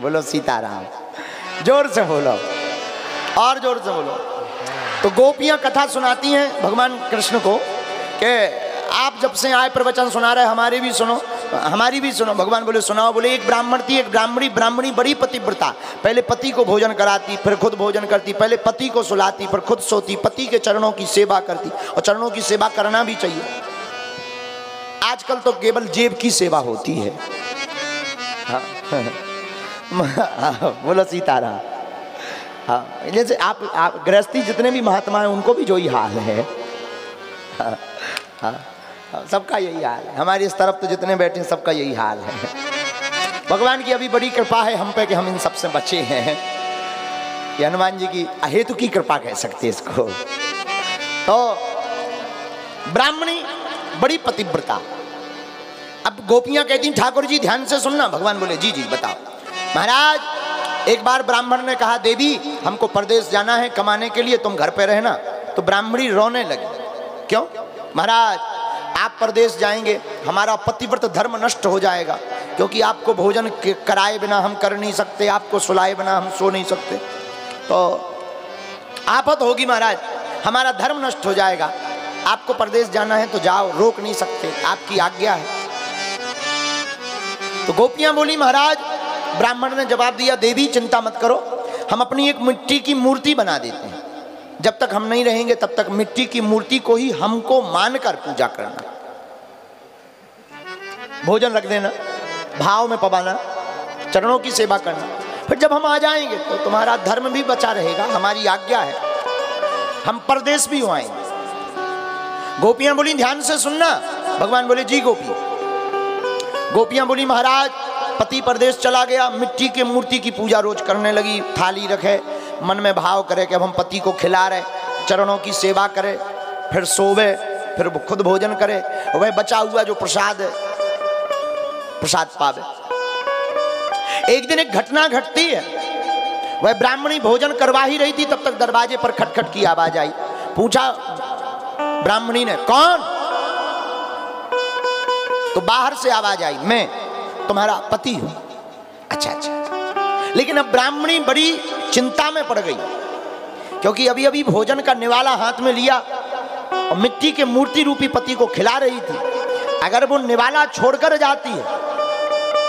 बोलो सीताराम, जोर से बोलो और जोर से बोलो। तो गोपियां कथा सुनाती हैं भगवान कृष्ण को कि आप जब से आए प्रवचन सुना रहे, हमारी भी सुनो। भगवान बोले सुनाओ। बोले एक ब्राह्मण थी, एक ब्राह्मणी बड़ी पतिव्रता, पहले पति को भोजन कराती, फिर खुद भोजन करती, पहले पति को सुलाती, फिर खुद सोती, पति के चरणों की सेवा करती। और चरणों की सेवा करना भी चाहिए। आजकल तो केवल जेब की सेवा होती है। हाँ बोलो सीताराम। हाँ, जैसे आप गृहस्थी जितने भी महात्मा हैं उनको भी जो ही हाल है। हाँ, हाँ, सबका यही हाल है। हमारी इस तरफ तो जितने बैठे हैं सबका यही हाल है। भगवान की अभी बड़ी कृपा है हम पे कि हम इन सब से बचे हैं। ये हनुमान जी की अहेतु की कृपा कह सकते हैं इसको। तो ब्राह्मणी बड़ी पतिव्रता। अब गोपियां कहती ठाकुर जी ध्यान से सुनना। भगवान बोले जी जी बताओ। महाराज एक बार ब्राह्मण ने कहा देवी हमको परदेश जाना है कमाने के लिए, तुम घर पे रहना। तो ब्राह्मणी रोने लगी। क्यों? महाराज आप परदेश जाएंगे, हमारा पतिव्रत धर्म नष्ट हो जाएगा, क्योंकि आपको भोजन कराए बिना हम कर नहीं सकते, आपको सुलाए बिना हम सो नहीं सकते, तो आफत होगी महाराज, हमारा धर्म नष्ट हो जाएगा। आपको परदेश जाना है तो जाओ, रोक नहीं सकते, आपकी आज्ञा है। तो गोपियां बोली महाराज, ब्राह्मण ने जवाब दिया देवी चिंता मत करो, हम अपनी एक मिट्टी की मूर्ति बना देते हैं। जब तक हम नहीं रहेंगे तब तक मिट्टी की मूर्ति को ही हमको मानकर पूजा करना, भोजन रख देना, भाव में पवाना, चरणों की सेवा करना। फिर जब हम आ जाएंगे तो तुम्हारा धर्म भी बचा रहेगा, हमारी आज्ञा है, हम परदेश भी हो आएंगे। गोपियां बोली ध्यान से सुनना। भगवान बोले जी गोपियां बोली महाराज पति परदेश चला गया, मिट्टी की मूर्ति की पूजा रोज करने लगी, थाली रखे, मन में भाव करे कि अब हम पति को खिला रहे, चरणों की सेवा करे, फिर सोवे, फिर खुद भोजन करे, वह बचा हुआ जो प्रसाद है प्रसाद पावे। एक दिन एक घटना घटती है, वह ब्राह्मणी भोजन करवा ही रही थी, तब तक दरवाजे पर खटखट की आवाज आई। पूछा ब्राह्मणी ने कौन? तो बाहर से आवाज आई मैं तुम्हारा पति हूं। अच्छा अच्छा। लेकिन अब ब्राह्मणी बड़ी चिंता में पड़ गई, क्योंकि अभी अभी भोजन का निवाला हाथ में लिया और मिट्टी के मूर्ति रूपी पति को खिला रही थी। अगर वो निवाला छोड़कर जाती है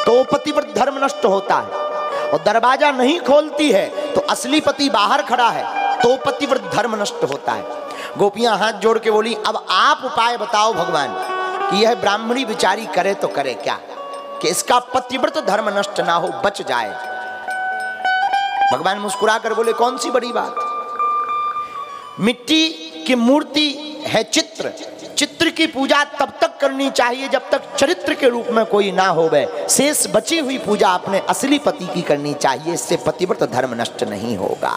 तो पतिव्रत धर्म नष्ट होता है, और दरवाजा नहीं खोलती है तो असली पति बाहर खड़ा है तो पतिव्रत धर्म नष्ट होता है। गोपियां हाथ जोड़ के बोली अब आप उपाय बताओ भगवान कि यह ब्राह्मणी बिचारी करे तो करे क्या, कि इसका पतिव्रत धर्म नष्ट ना हो, बच जाए। भगवान मुस्कुरा कर बोले कौन सी बड़ी बात, मिट्टी की मूर्ति है चित्र, चित्र की पूजा तब तक करनी चाहिए जब तक चरित्र के रूप में कोई ना होवे, शेष बची हुई पूजा अपने असली पति की करनी चाहिए, इससे पतिव्रत धर्म नष्ट नहीं होगा।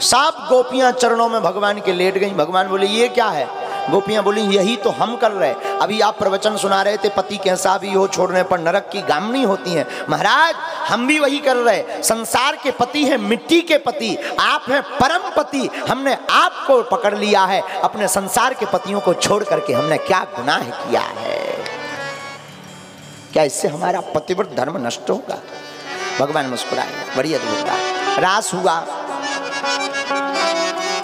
सब गोपियां चरणों में भगवान के लेट गई। भगवान बोले ये क्या है? गोपियां बोली यही तो हम कर रहे, अभी आप प्रवचन सुना रहे थे पति कैसा भी हो छोड़ने पर नरक की गामनी होती है। महाराज हम भी वही कर रहे, संसार के पति हैं मिट्टी के पति, आप हैं परम पति, हमने आपको पकड़ लिया है, अपने संसार के पतियों को छोड़ करके हमने क्या गुनाह किया है, क्या इससे हमारा पतिव्रत धर्म नष्ट होगा? भगवान मुस्कुराए, बड़ी अद्भुत बात। रास हुआ,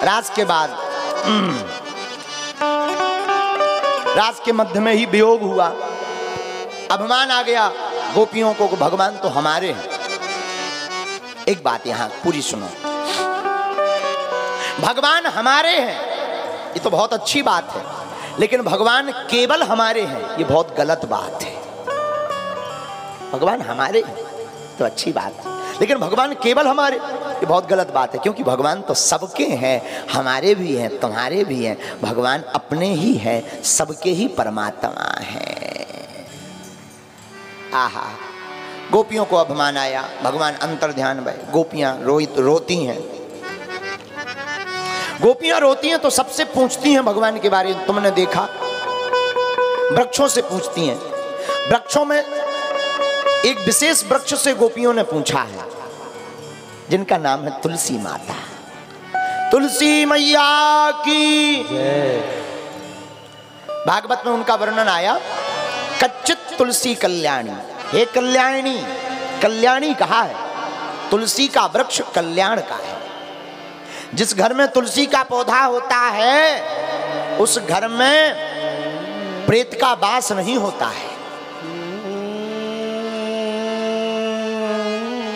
रास के बाद रास के मध्य में ही वियोग हुआ, अभिमान आ गया गोपियों को, भगवान तो हमारे हैं। एक बात यहां पूरी सुनो, भगवान हमारे हैं ये तो बहुत अच्छी बात है, लेकिन भगवान केवल हमारे हैं ये बहुत गलत बात है। भगवान हमारे हैं तो अच्छी बात है, लेकिन भगवान केवल हमारे ये बहुत गलत बात है, क्योंकि भगवान तो सबके हैं, हमारे भी हैं, तुम्हारे भी हैं, भगवान अपने ही हैं, सबके ही परमात्मा हैं। आहा, गोपियों को अभिमान आया, भगवान अंतर्ध्यान भय, गोपियां रोती हैं। गोपियां रोती हैं तो सबसे पूछती हैं भगवान के बारे में। तुमने देखा वृक्षों से पूछती हैं, वृक्षों में एक विशेष वृक्ष से गोपियों ने पूछा है जिनका नाम है तुलसी माता। तुलसी मैया की जय। भागवत में उनका वर्णन आया, कच्चित तुलसी कल्याणी, हे कल्याणी कल्याणी कहा है। तुलसी का वृक्ष कल्याण का है। जिस घर में तुलसी का पौधा होता है उस घर में प्रेत का वास नहीं होता है।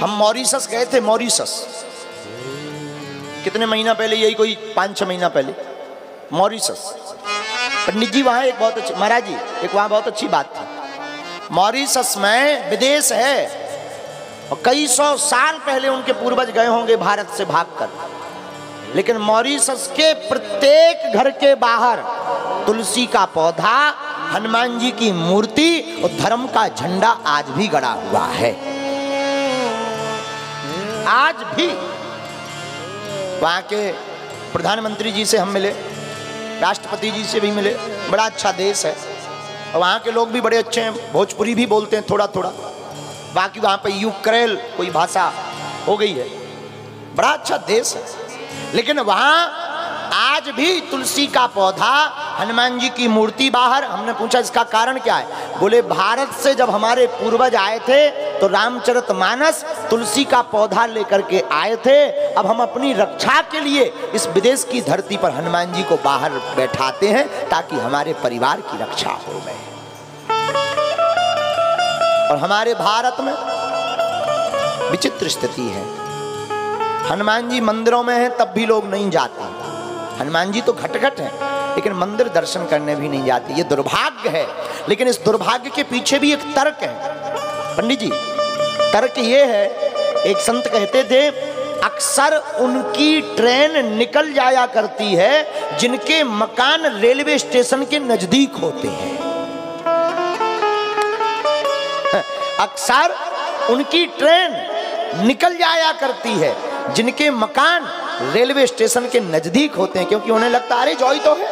हम मॉरिशस गए थे, मॉरिशस, कितने महीना पहले, यही कोई 5-6 महीना पहले, मॉरिशस। पंडित जी वहां एक बहुत अच्छी, महाराज जी एक वहां बहुत अच्छी बात थी। मॉरिशस में विदेश है और कई 100 साल पहले उनके पूर्वज गए होंगे भारत से भागकर, लेकिन मॉरिशस के प्रत्येक घर के बाहर तुलसी का पौधा, हनुमान जी की मूर्ति और धर्म का झंडा आज भी गड़ा हुआ है। आज भी वहां के प्रधानमंत्री जी से हम मिले, राष्ट्रपति जी से भी मिले, बड़ा अच्छा देश है और वहाँ के लोग भी बड़े अच्छे हैं, भोजपुरी भी बोलते हैं थोड़ा थोड़ा, बाकी वहाँ पे यूक्रेल कोई भाषा हो गई है, बड़ा अच्छा देश है। लेकिन वहाँ आज भी तुलसी का पौधा, हनुमान जी की मूर्ति बाहर। हमने पूछा इसका कारण क्या है, बोले भारत से जब हमारे पूर्वज आए थे तो रामचरितमानस तुलसी का पौधा लेकर के आए थे। अब हम अपनी रक्षा के लिए इस विदेश की धरती पर हनुमान जी को बाहर बैठाते हैं ताकि हमारे परिवार की रक्षा हो गए। और हमारे भारत में विचित्र स्थिति है, हनुमान जी मंदिरों में हैं तब भी लोग नहीं जाते। हनुमान जी तो घट-घट हैं लेकिन मंदिर दर्शन करने भी नहीं जाते। ये दुर्भाग्य है, लेकिन इस दुर्भाग्य के पीछे भी एक तर्क है पंडित जी। तर्क ये है, एक संत कहते थे अक्सर उनकी ट्रेन निकल जाया करती है जिनके मकान रेलवे स्टेशन के नजदीक होते हैं। अक्सर उनकी ट्रेन निकल जाया करती है जिनके मकान रेलवे स्टेशन के नजदीक होते हैं, क्योंकि उन्हें लगता है अरे जॉय तो है,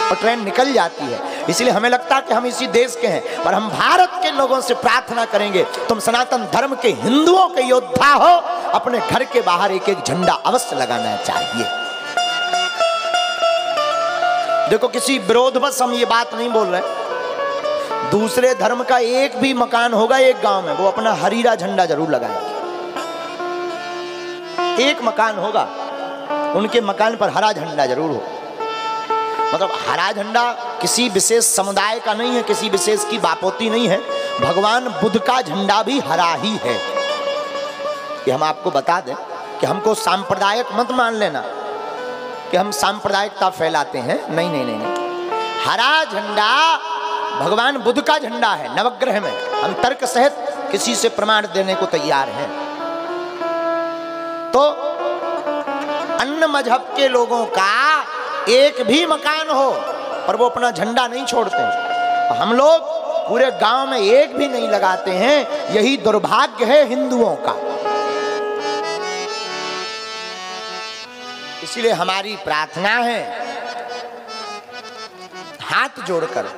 और ट्रेन निकल जाती है। इसलिए हमें लगता है कि हम इसी देश के हैं, पर हम भारत के लोगों से प्रार्थना करेंगे तुम सनातन धर्म के हिंदुओं के योद्धा हो, अपने घर के बाहर एक एक झंडा अवश्य लगाना चाहिए। देखो किसी विरोधवश हम ये बात नहीं बोल रहे, दूसरे धर्म का एक भी मकान होगा एक गांव में, वो अपना हरीरा झंडा जरूर लगाएंगे। एक मकान होगा उनके मकान पर हरा झंडा जरूर हो। मतलब हरा झंडा किसी विशेष समुदाय का नहीं है, किसी विशेष की बापोती नहीं है। भगवान बुद्ध का झंडा भी हरा ही है। ये हम आपको बता दें कि हमको सांप्रदायिक मत मान लेना कि हम सांप्रदायिकता फैलाते हैं, नहीं नहीं नहीं, नहीं। हरा झंडा भगवान बुद्ध का झंडा है नवग्रह में। हम तर्क सहित किसी से प्रमाण देने को तैयार हैं। तो अन्य मजहब के लोगों का एक भी मकान हो और वो अपना झंडा नहीं छोड़ते, हम लोग पूरे गांव में एक भी नहीं लगाते हैं। यही दुर्भाग्य है हिंदुओं का। इसलिए हमारी प्रार्थना है हाथ जोड़कर,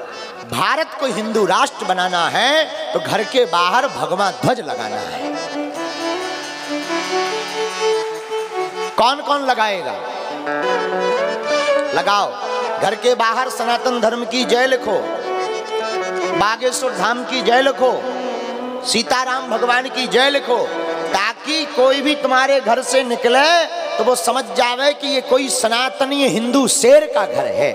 भारत को हिंदू राष्ट्र बनाना है तो घर के बाहर भगवा ध्वज लगाना है। कौन कौन लगाएगा? लगाओ। घर के बाहर सनातन धर्म की जय लिखो, बागेश्वर धाम की जय लिखो, सीताराम भगवान की जय लिखो, ताकि कोई भी तुम्हारे घर से निकले तो वो समझ जावे कि ये कोई सनातनी हिंदू शेर का घर है।